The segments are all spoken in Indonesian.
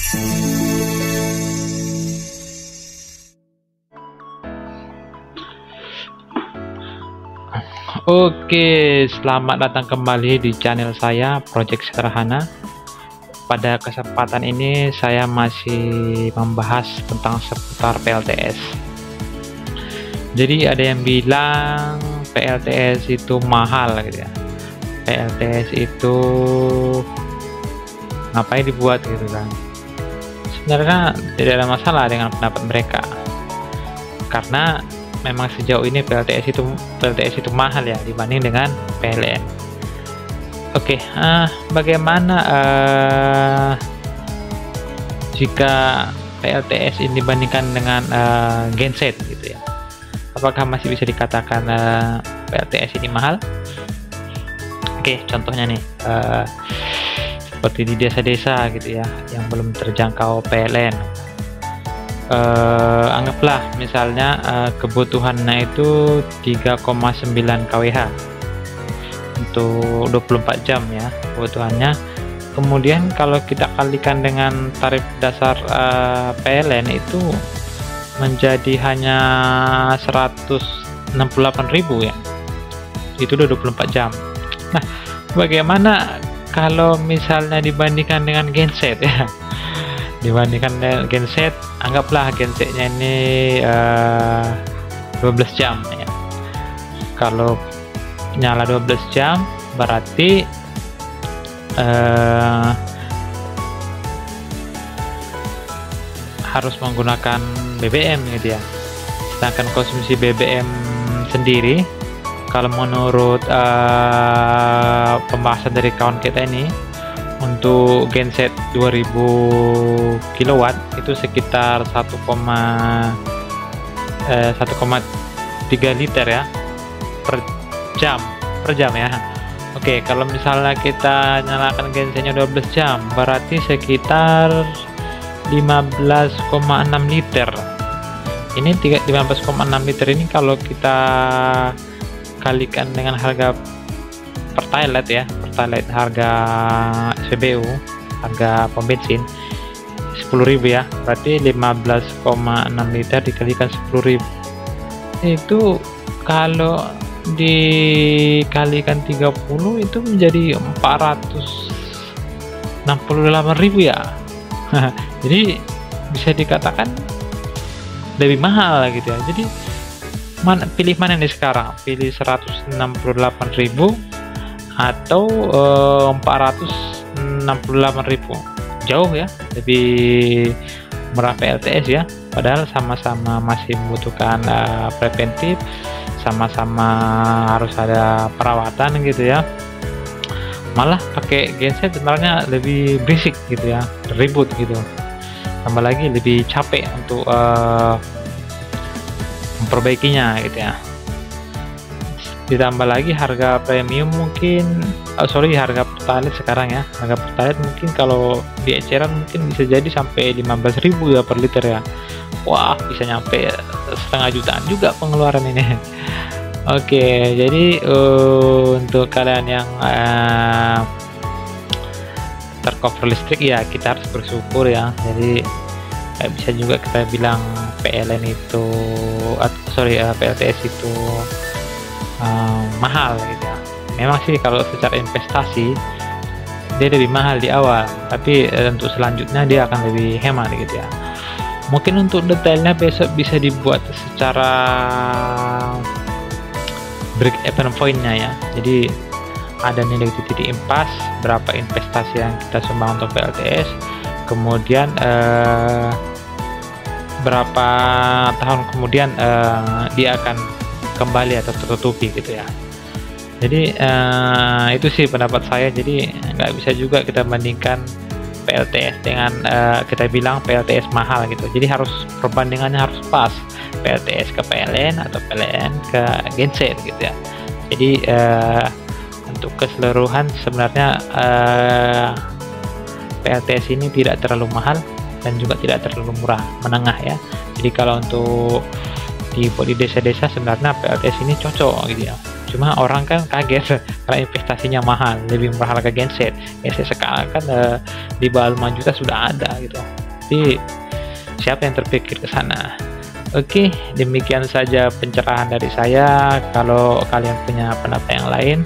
Oke, selamat datang kembali di channel saya, Project Sederhana. Pada kesempatan ini saya masih membahas tentang seputar PLTS. Jadi ada yang bilang PLTS itu mahal gitu ya. PLTS itu ngapain dibuat gitu kan. Sebenarnya tidak ada masalah dengan pendapat mereka. Karena memang sejauh ini PLTS itu mahal ya dibanding dengan PLN. Oke, bagaimana jika PLTS ini dibandingkan dengan genset gitu ya? Apakah masih bisa dikatakan PLTS ini mahal? Oke, contohnya nih seperti di desa-desa gitu ya yang belum terjangkau PLN. Anggaplah misalnya kebutuhannya itu 3,9 kWh untuk 24 jam ya kebutuhannya. Kemudian kalau kita kalikan dengan tarif dasar PLN itu menjadi hanya 168.000 ya, itu udah 24 jam. Nah, bagaimana kalau misalnya dibandingkan dengan genset ya? Dibandingkan dengan genset, anggaplah gensetnya ini 12 jam ya. Kalau nyala 12 jam berarti harus menggunakan BBM gitu ya. Sedangkan konsumsi BBM sendiri kalau menurut pembahasan dari kawan kita ini, untuk genset 2000 kW itu sekitar 1,3 liter ya per jam ya. Oke, kalau misalnya kita nyalakan gensetnya 12 jam berarti sekitar 15,6 liter. Ini 15,6 liter ini kalau kita kalikan dengan harga Pertalite ya, Pertalite harga SPBU, harga pom bensin 10.000 ya, berarti 15,6 liter dikalikan 10.000 itu kalau dikalikan 30 itu menjadi 468.000 ya. Jadi bisa dikatakan lebih mahal gitu ya. Jadi pilih mana nih sekarang? Pilih 168.000 atau 468.000? Jauh ya, lebih murah PLTS ya, padahal sama-sama masih membutuhkan preventif, sama-sama harus ada perawatan gitu ya. Malah pakai genset sebenarnya lebih berisik gitu ya, ribut gitu, tambah lagi lebih capek untuk memperbaikinya gitu ya. Ditambah lagi harga premium mungkin harga Pertalite sekarang ya, harga Pertalite mungkin kalau di eceran mungkin bisa jadi sampai 15.000 ya per liter ya. Wah, bisa nyampe setengah jutaan juga pengeluaran ini. Oke, jadi untuk kalian yang tercover listrik ya, kita harus bersyukur ya. Jadi bisa juga kita bilang PLN itu PLTS itu mahal gitu ya. Memang sih kalau secara investasi dia lebih mahal di awal, tapi untuk selanjutnya dia akan lebih hemat gitu ya. Mungkin untuk detailnya besok bisa dibuat secara break even pointnya ya. Jadi ada nilai titik impas, berapa investasi yang kita sumbang untuk PLTS, kemudian berapa tahun kemudian dia akan kembali atau tertutupi gitu ya. Jadi itu sih pendapat saya. Jadi nggak bisa juga kita bandingkan PLTS dengan kita bilang PLTS mahal gitu. Jadi harus perbandingannya harus pas, PLTS ke PLN atau PLN ke genset gitu ya. Jadi untuk keseluruhan sebenarnya PLTS ini tidak terlalu mahal dan juga tidak terlalu murah, menengah ya. Jadi kalau untuk di desa-desa sebenarnya PLTS ini cocok gitu ya. Cuma orang kan kaget karena investasinya mahal, lebih murah harga genset. Genset sekarang kan di bawah 5 juta sudah ada gitu. tapi siapa yang terpikir ke sana. Oke, demikian saja pencerahan dari saya. Kalau kalian punya pendapat yang lain,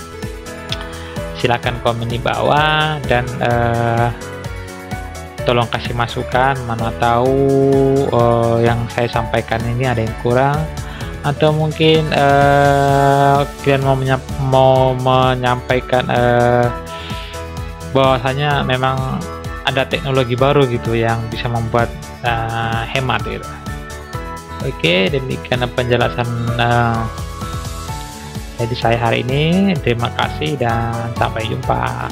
silakan komen di bawah, dan tolong kasih masukan, mana tahu yang saya sampaikan ini ada yang kurang, atau mungkin kalian mau menyampaikan bahwasanya memang ada teknologi baru gitu yang bisa membuat hemat gitu. Oke, demikian penjelasan jadi saya hari ini. Terima kasih dan sampai jumpa.